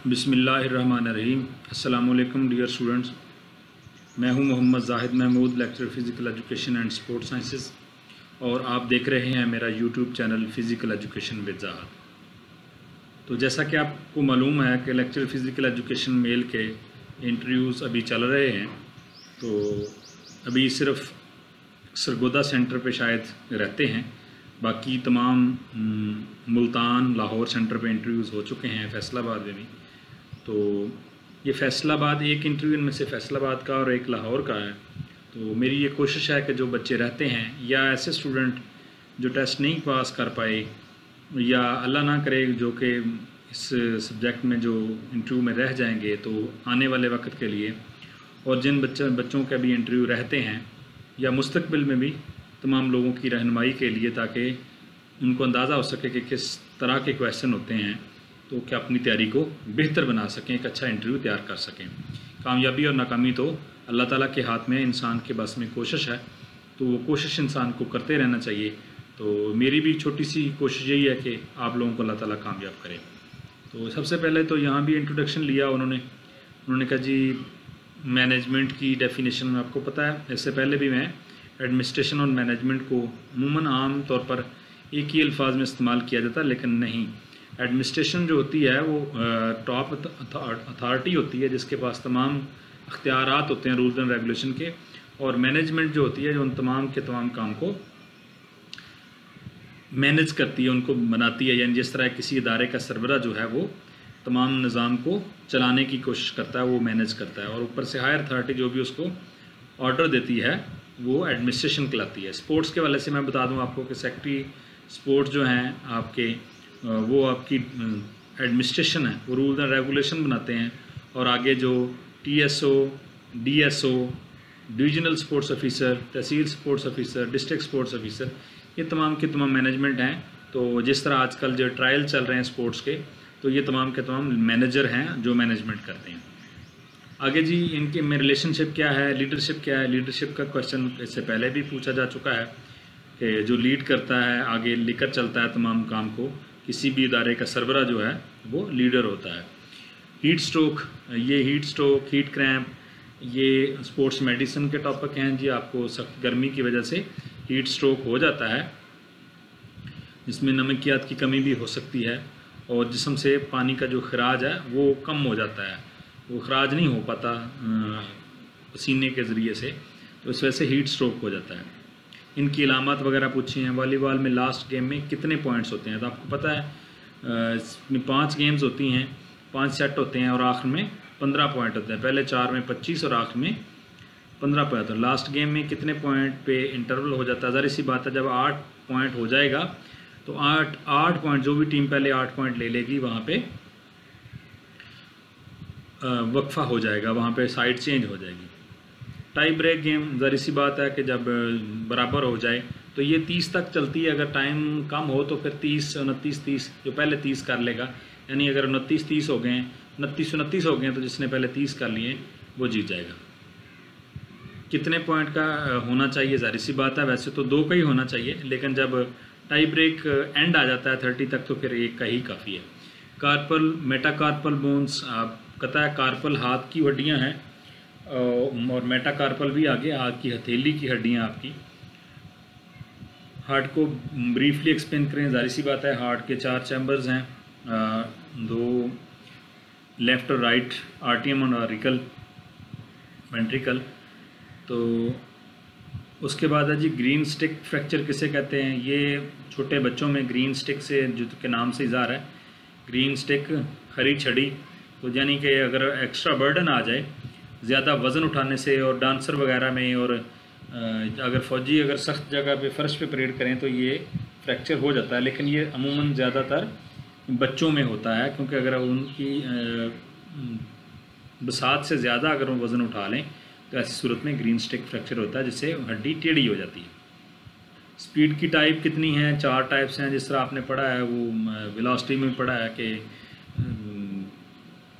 बिस्मिल्लाहिर्रहमानिर्रहीम। अस्सलामुअलैकुम dear students, मैं हूं Mohammad Zahid Mahmood, lecturer physical education and sports sciences, और आप देख रहे हैं मेरा YouTube channel physical education with Zahid. तो जैसा कि आपको मालूम है कि लेक्चरर फ़िज़िकल एजुकेशन मेल के इंटरव्यूज़ अभी चल रहे हैं। तो अभी सिर्फ सरगोदा सेंटर पे शायद रहते हैं, बाकी तमाम मुल्तान, लाहौर सेंटर पे इंटरव्यूज़ हो चुके हैं, फैसलाबाद में भी। तो ये फैसलाबाद, एक इंटरव्यू इनमें से फैसलाबाद का और एक लाहौर का है। तो मेरी ये कोशिश है कि जो बच्चे रहते हैं या ऐसे स्टूडेंट जो टेस्ट नहीं पास कर पाए, या अल्लाह ना करे जो कि इस सब्जेक्ट में जो इंटरव्यू में रह जाएंगे, तो आने वाले वक्त के लिए, और जिन बच्चों के भी इंटरव्यू रहते हैं या मुस्तकबिल में भी तमाम लोगों की रहनुमाई के लिए, ताकि उनको अंदाज़ा हो सके कि किस तरह के क्वेश्चन होते हैं, तो क्या अपनी तैयारी को बेहतर बना सकें, एक अच्छा इंटरव्यू तैयार कर सकें। कामयाबी और नाकामी तो अल्लाह ताला के हाथ में, इंसान के बस में कोशिश है, तो वो कोशिश इंसान को करते रहना चाहिए। तो मेरी भी छोटी सी कोशिश यही है कि आप लोगों को अल्लाह ताला कामयाब करे। तो सबसे पहले तो यहाँ भी इंट्रोडक्शन लिया उन्होंने कहा जी मैनेजमेंट की डेफिनेशन आपको पता है। इससे पहले भी मैं एडमिनिस्ट्रेशन और मैनेजमेंट को अमूमन आम तौर पर एक ही अल्फाज में इस्तेमाल किया जाता है, लेकिन नहीं। एडमिनिस्ट्रेशन जो होती है वो टॉप अथॉरिटी होती है, जिसके पास तमाम अख्तियारात होते हैं रूल्स एंड रेगुलेशन के, और मैनेजमेंट जो होती है जो उन तमाम के तमाम काम को मैनेज करती है, उनको बनाती है। यानी जिस तरह किसी इदारे का सरबरा जो है वो तमाम निज़ाम को चलाने की कोशिश करता है, वो मैनेज करता है, और ऊपर से हायर अथॉरिटी जो भी उसको ऑर्डर देती है वो एडमिनिस्ट्रेशन कहलाती है। स्पोर्ट्स के वाले से मैं बता दूं आपको कि सेक्रेटरी स्पोर्ट्स जो हैं आपके, वो आपकी एडमिनिस्ट्रेशन है, वो रूल्स एंड रेगुलेशन बनाते हैं, और आगे जो TSO, DSO, divisional sports officer, tehsil sports officer, district sports officer, ये तमाम के तमाम मैनेजमेंट हैं। तो जिस तरह आजकल जो ट्रायल चल रहे हैं स्पोर्ट्स के, तो ये तमाम के तमाम मैनेजर हैं जो मैनेजमेंट करते हैं। आगे जी इनके में रिलेशनशिप क्या है, लीडरशिप क्या है। लीडरशिप का क्वेश्चन इससे पहले भी पूछा जा चुका है कि जो लीड करता है, आगे लेकर चलता है तमाम काम को, किसी भी इदारे का सरबरा जो है वो लीडर होता है। हीट स्ट्रोक, ये हीट स्ट्रोक, हीट क्रैम्प, ये स्पोर्ट्स मेडिसिन के टॉपिक हैं जी। आपको सख्त गर्मी की वजह से हीट स्ट्रोक हो जाता है, जिसमें नमकियात की कमी भी हो सकती है, और जिस्म से पानी का जो खराज है वो कम हो जाता है, वो खराज नहीं हो पाता पसीने के ज़रिए से, तो इस वजह से हीट स्ट्रोक हो जाता है। इनकी अलामत वगैरह पूछी हैं। वॉलीबॉल में लास्ट गेम में कितने पॉइंट्स होते हैं, तो आपको पता है इसमें 5 गेम्स होती हैं, 5 सेट होते हैं, और आखिर में 15 पॉइंट होते हैं। पहले 4 में 25 और आखिर में 15 पॉइंट। तो लास्ट गेम में कितने पॉइंट पे इंटरवल हो जाता है? ज़रा सी बात है, जब 8 पॉइंट हो जाएगा तो 8 पॉइंट, जो भी टीम पहले 8 पॉइंट ले लेगी वहाँ पे वक्फा हो जाएगा, वहाँ पे साइड चेंज हो जाएगी। टाई ब्रेक गेम, ज़रा सी बात है कि जब बराबर हो जाए तो ये 30 तक चलती है। अगर टाइम कम हो तो फिर 30, 29, 30, जो पहले 30 कर लेगा, यानी अगर 29, 30 हो गए, 29, 29 हो गए, तो जिसने पहले 30 कर लिए वो जीत जाएगा। कितने पॉइंट का होना चाहिए? ज़ाहिर सी बात है, वैसे तो 2 का ही होना चाहिए, लेकिन जब टाई ब्रेक एंड आ जाता है 30 तक, तो फिर 1 का ही काफ़ी है। कार्पल, मेटाकार्पल बोन्स, आप पता है कार्पल हाथ की हड्डियां हैं, और मेटाकार्पल भी आगे हाथ की हथेली की हड्डियां आपकी। हार्ट को ब्रीफली एक्सप्लेन करें। ज़ाहिर सी बात है, हार्ट के 4 चैम्बर्स हैं, 2 लेफ़्ट और राइट, आर्टियम और ऑरिकल, वेंट्रिकल। तो उसके बाद है जी ग्रीन स्टिक फ्रैक्चर किसे कहते हैं? ये छोटे बच्चों में ग्रीन स्टिक से जो के नाम से इज़हार है, ग्रीन स्टिक, हरी छड़ी। तो यानी कि अगर एक्स्ट्रा बर्डन आ जाए ज़्यादा वज़न उठाने से, और डांसर वगैरह में, और अगर फ़ौजी अगर सख्त जगह पे फ़र्श पे परेड करें तो ये फ्रैक्चर हो जाता है। लेकिन ये अमूमन ज़्यादातर बच्चों में होता है, क्योंकि अगर उनकी बसात से ज़्यादा अगर वो वज़न उठा लें तो ऐसी सूरत में ग्रीन स्टिक फ्रैक्चर होता है, जिससे हड्डी टेढ़ी हो जाती है। स्पीड की टाइप कितनी है? 4 टाइप्स हैं। जिस तरह आपने पढ़ा है, वो वेलोसिटी में पढ़ा है कि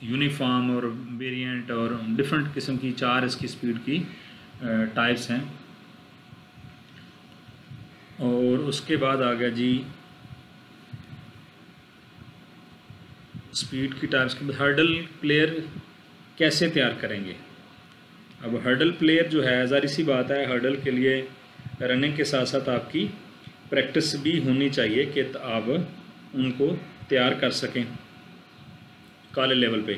यूनिफॉर्म और वेरिएंट और डिफरेंट किस्म की 4 इसकी स्पीड की टाइप्स हैं। और उसके बाद आ गया जी स्पीड की टाइप्स के हर्डल प्लेयर कैसे तैयार करेंगे। अब हर्डल प्लेयर जो है, ज़ाहिर सी बात है, हर्डल के लिए रनिंग के साथ साथ आपकी प्रैक्टिस भी होनी चाहिए कि आप उनको तैयार कर सकें काले लेवल पे।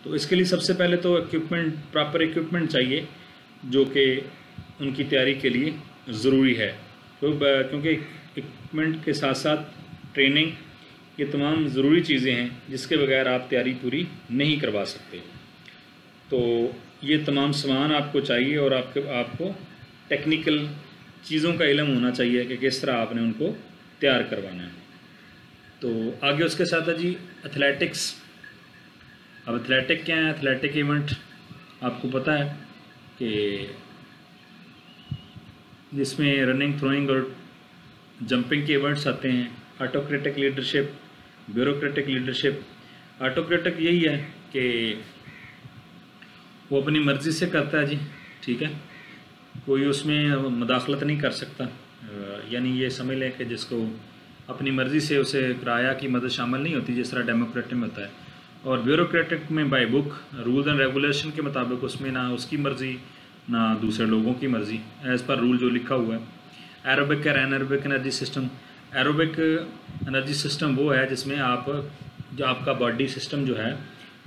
तो इसके लिए सबसे पहले तो इक्विपमेंट, प्रॉपर इक्विपमेंट चाहिए जो कि उनकी तैयारी के लिए ज़रूरी है। तो क्योंकि इक्विपमेंट के साथ साथ ट्रेनिंग, ये तमाम ज़रूरी चीज़ें हैं जिसके बगैर आप तैयारी पूरी नहीं करवा सकते। तो ये तमाम सामान आपको चाहिए और आपको टेक्निकल चीज़ों का इल्म होना चाहिए कि किस तरह आपने उनको तैयार करवाना है। तो आगे उसके साथ है जी एथलेटिक्स। अब एथलेटिक क्या है? एथलेटिक इवेंट आपको पता है कि जिसमें रनिंग, थ्रोइंग और जंपिंग के इवेंट्स आते हैं। Autocratic leadership, bureaucratic leadership. Autocratic यही है कि वो अपनी मर्ज़ी से करता है जी, ठीक है, कोई उसमें मुदाखलत नहीं कर सकता। यानी ये समझ लें कि जिसको अपनी मर्ज़ी से उसे किराया की मदद शामिल नहीं होती जिस तरह डेमोक्रेटिक में होता है। और ब्यूरोक्रेटिक में by book, rules and regulation के मुताबिक, उसमें ना उसकी मर्ज़ी ना दूसरे लोगों की मर्ज़ी, एज़ पर रूल जो लिखा हुआ है। एरोबिक और anaerobic energy system. Aerobic energy system वो है जिसमें जो आपका बॉडी सिस्टम जो है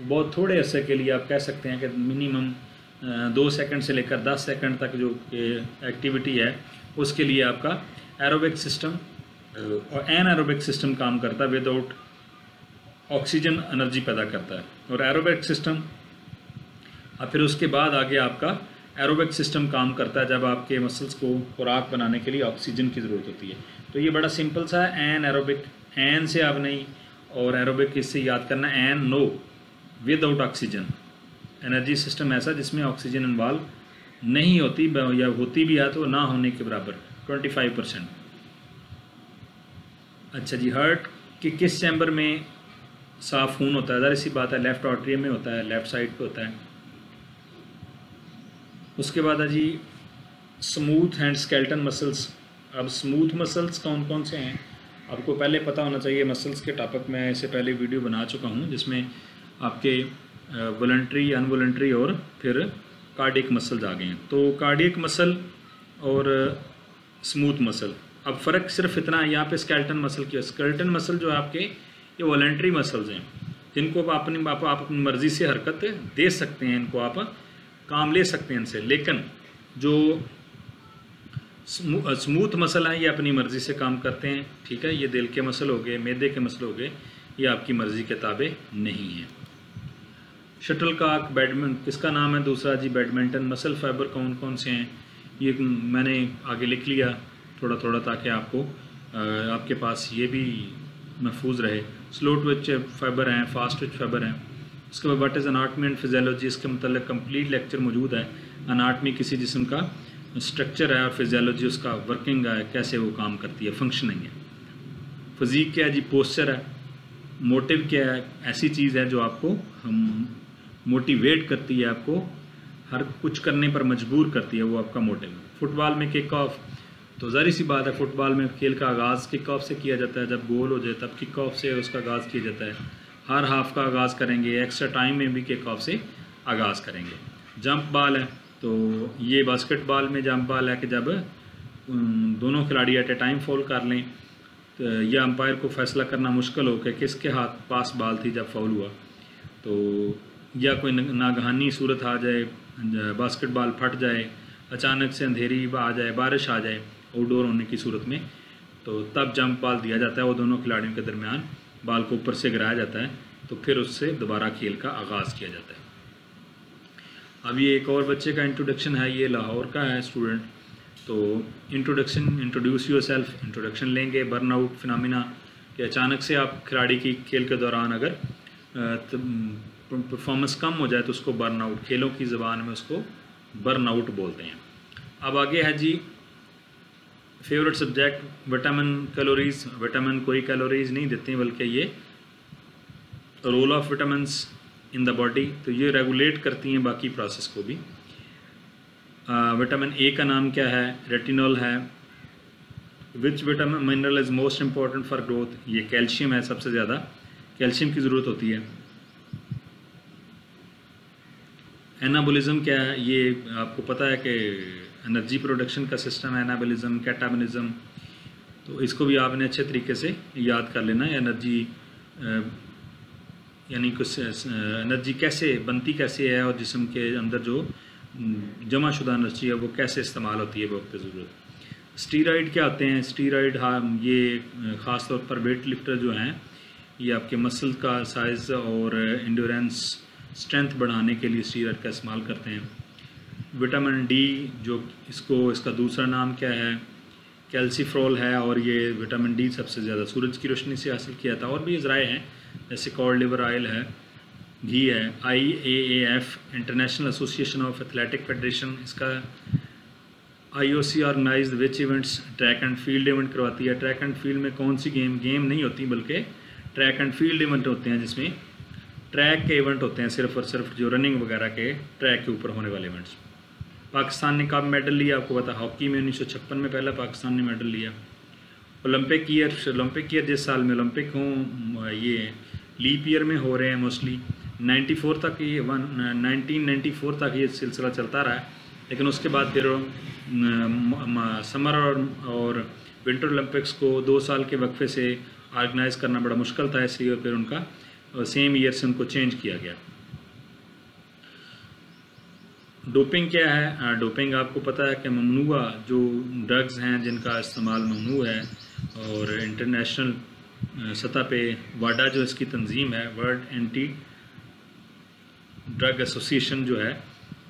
बहुत थोड़े अरसे के लिए, आप कह सकते हैं कि मिनिमम 2 सेकंड से लेकर 10 सेकंड तक जो एक्टिविटी है उसके लिए आपका एरोबिक सिस्टम और एनारोबिक सिस्टम काम करता है, विदाउट ऑक्सीजन एनर्जी पैदा करता है। और एरोबिक सिस्टम, और फिर उसके बाद आगे आपका एरोबिक सिस्टम काम करता है जब आपके मसल्स को खुराक बनाने के लिए ऑक्सीजन की ज़रूरत होती है। तो ये बड़ा सिंपल सा है, एन एरोबिक, एन से आप नहीं, और एरोबिक इससे याद करना, an no, without oxygen. Energy system ऐसा जिसमें ऑक्सीजन इन्वॉल्व नहीं होती, या होती भी है तो ना होने के बराबर 25%। अच्छा जी, हार्ट के किस चैम्बर में साफ खून होता है? ज़ाहिर सी बात है लेफ़्ट आर्टरी में होता है, लेफ़्ट साइड पे होता है। उसके बाद है जी स्मूथ एंड स्केलेटन मसल्स। अब स्मूथ मसल्स कौन कौन से हैं आपको पहले पता होना चाहिए। मसल्स के टॉपिक में इससे पहले वीडियो बना चुका हूँ जिसमें आपके वॉलंटरी, अनवॉलंटरी और फिर कार्डियक मसल्स आ गए हैं। तो कार्डियक मसल और स्मूथ मसल, अब फ़र्क सिर्फ इतना है यहाँ पे स्केलेटन मसल की। स्केलेटन मसल जो है आपके ये वॉलंटरी मसल्स हैं जिनको आप अपनी मर्ज़ी से हरकत दे सकते हैं, इनको आप काम ले सकते हैं इनसे। लेकिन जो स्मूथ मसल हैं ये अपनी मर्ज़ी से काम करते हैं, ठीक है। ये दिल के मसल हो गए, मैदे के मसल हो गए, ये आपकी मर्ज़ी के ताबे नहीं है। शटल कॉक, बैडमिंटन किसका नाम है दूसरा जी? बैडमिंटन। मसल फाइबर कौन कौन से हैं ये मैंने आगे लिख लिया थोड़ा थोड़ा ताकि आपको आपके पास ये भी महफूज रहे। स्लो ट्विच फाइबर हैं, फास्ट ट्विच फाइबर हैं। उसके बाद what is anatomy and physiology, इसके मतलब कंप्लीट लेक्चर मौजूद है। अनाटमी किसी जिस्म का स्ट्रक्चर है और फिजियोलॉजी उसका वर्किंग है, कैसे वो काम करती है, फंक्शनिंग है। फिज़ीक क्या है जी? पोस्चर है। मोटिव क्या है? ऐसी चीज़ है जो आपको मोटिवेट करती है, आपको हर कुछ करने पर मजबूर करती है, वो आपका मोटिव है। फुटबॉल में किक ऑफ, तो ज़ाहिर सी बात है फुटबॉल में खेल का आगाज़ किक ऑफ से किया जाता है। जब गोल हो जाए तब किक ऑफ से उसका आगाज़ किया जाता है। हर हाफ का आगाज़ करेंगे, एक्स्ट्रा टाइम में भी किक ऑफ से आगाज़ करेंगे। जंप बॉल है, तो ये बास्केटबॉल में जंप बॉल है कि जब दोनों खिलाड़ी एट ए टाइम फॉल कर लें तो यह अंपायर को फैसला करना मुश्किल हो कि किसके हाथ पास बॉल थी जब फाउल हुआ। तो या कोई नागहानी सूरत आ जाए, बास्केटबॉल फट जाए, अचानक से अंधेरी आ जाए, बारिश आ जाए आउटडोर होने की सूरत में, तो तब जंप बॉल दिया जाता है। वो दोनों खिलाड़ियों के दरमियान बॉल को ऊपर से गिराया जाता है, तो फिर उससे दोबारा खेल का आगाज़ किया जाता है। अब ये एक और बच्चे का इंट्रोडक्शन है, ये लाहौर का है स्टूडेंट। तो इंट्रोड्यूस योर सेल्फ, इंट्रोडक्शन लेंगे। बर्नआउट फिनोमिना कि अचानक से आप खिलाड़ी की खेल के दौरान अगर परफॉर्मेंस कम हो जाए तो उसको बर्नआउट, खेलों की ज़बान में उसको बर्नआउट बोलते हैं। अब आगे है जी favourite subject vitamin calories. Vitamin कोई कैलोरीज नहीं देते हैं बल्कि ये role of vitamins in the body, तो ये रेगुलेट करती हैं बाकी प्रोसेस को भी। विटामिन ए का नाम क्या है? रेटिनॉल है। Which vitamin mineral is most important for growth? ये कैल्शियम है, सबसे ज़्यादा कैल्शियम की ज़रूरत होती है। एनाबोलिज्म क्या है, ये आपको पता है कि एनर्जी प्रोडक्शन का सिस्टम है एनाबोलिज्म, कैटाबोलिज्म। तो इसको भी आपने अच्छे तरीके से याद कर लेना है। एनर्जी यानी कुछ एनर्जी कैसे बनती कैसे है और जिस्म के अंदर जो जमाशुदा एनर्जी है वो कैसे इस्तेमाल होती है वक्त ज़रूरत। स्टीरॉइड क्या होते हैं? स्टीरॉइड ये ख़ास तौर पर वेट लिफ्टर जो हैं ये आपके मसल का साइज़ और एंड्योरेंस स्ट्रेंथ बढ़ाने के लिए स्टीरॉइड का इस्तेमाल करते हैं। विटामिन डी जो इसका दूसरा नाम क्या है, कैल्सीफ्रोल है, और ये विटामिन डी सबसे ज़्यादा सूरज की रोशनी से हासिल किया था। और भी ज़राए हैं जैसे कॉड लिवर ऑयल है, घी है। IAAF international association of athletic federation, इसका IOC organised which events track and field event करवाती है। ट्रैक एंड फील्ड में कौन सी गेम नहीं होती बल्कि ट्रैक एंड फील्ड इवेंट होते हैं, जिसमें ट्रैक के इवेंट होते हैं सिर्फ और सिर्फ जो रनिंग वगैरह के ट्रैक के ऊपर होने वाले इवेंट्स। पाकिस्तान ने कब मेडल लिया आपको पता? हॉकी में 1956 में पहला पाकिस्तान ने मेडल लिया। ओलंपिक ईयर जिस साल में ओलंपिक हों ये लीप ईयर में हो रहे हैं मोस्टली। 1994 तक ये सिलसिला चलता रहा है, लेकिन उसके बाद फिर समर और विंटर ओलंपिक्स को 2 साल के वक्फे से ऑर्गेनाइज़ करना बड़ा मुश्किल था, इसलिए फिर उनका सेम ईयर से उनको चेंज किया गया। डोपिंग क्या है? डोपिंग आपको पता है कि ममनुआ जो ड्रग्स हैं जिनका इस्तेमाल ममनू है, और इंटरनेशनल सतह पे वाडा जो इसकी तंजीम है, वर्ल्ड एंटी ड्रग एसोसिएशन जो है,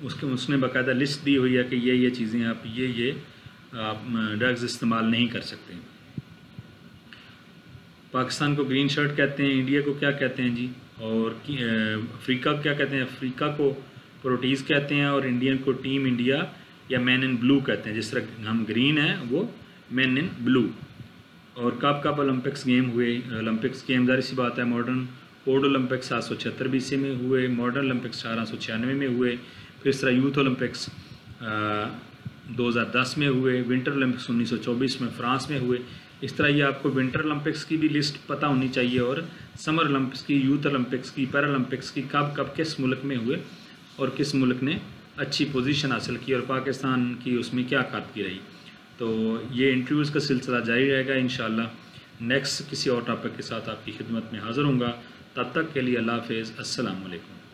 उसने बाकायदा लिस्ट दी हुई है कि ये चीज़ें आप ड्रग्स इस्तेमाल नहीं कर सकते। पाकिस्तान को ग्रीन शर्ट कहते हैं, इंडिया को क्या कहते हैं जी, और अफ्रीका को क्या कहते हैं? अफ्रीका को प्रोटीज़ कहते हैं, और इंडियन को टीम इंडिया या मैन इन ब्लू कहते हैं। जिस तरह हम ग्रीन हैं वो मैन इन ब्लू। और कब ओलंपिक्स गेम हुए? ओलंपिक्स गेम ज़ाहिर सी बात है मॉडर्न ओल्ड ओलंपिक्स 776 BC में हुए, मॉडर्न ओलंपिक्स 1896 में हुए, फिर इस तरह यूथ ओलंपिक्स 2010 में हुए, विंटर ओलंपिक्स 1924 में फ्रांस में हुए। इस तरह ये आपको विंटर ओलंपिक्स की भी लिस्ट पता होनी चाहिए, और समर ओलंपिक्स की, यूथ ओलंपिक्स की, पैरा ओलंपिक्स की कब किस मुल्क में हुए और किस मुल्क ने अच्छी पोजीशन हासिल की और पाकिस्तान की उसमें क्या कारकर्दगी रही। तो ये इंटरव्यूज़ का सिलसिला जारी रहेगा इंशाअल्लाह। नेक्स्ट किसी और टॉपिक के साथ आपकी खिदमत में हाज़िर होऊंगा। तब तक के लिए अल्लाह हाफ़िज़, अस्सलाम वालेकुम।